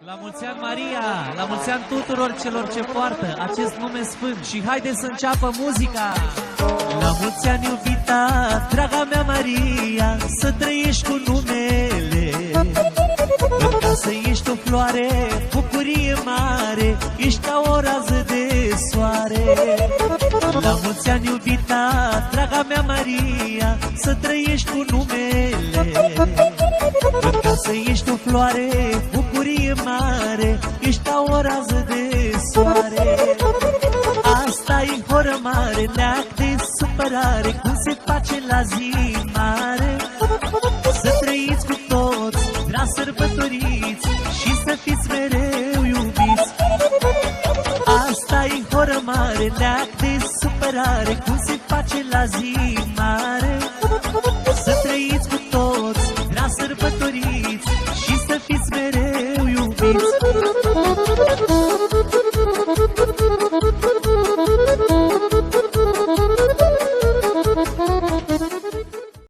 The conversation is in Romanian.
La mulți ani, Maria! La mulți ani tuturor celor ce poartă acest nume sfânt. Și haideți să înceapă muzica! La mulți ani, iubita, draga mea Maria, să trăiești cu numele. În casă ești o floare, bucurie mare, ești ca o rază de soare. La mulți ani, iubita, draga mea Maria, să trăiești cu numele. În casă ești o floare, bucurie mare, ești ca o rază de soare. Asta e horă mare, neac de supărare, cum se face la zi mare. Să trăiți cu toți, la sărbătoriți, și să fiți mereu iubiți. Asta e horă mare, neac de supărare, cum se face la zi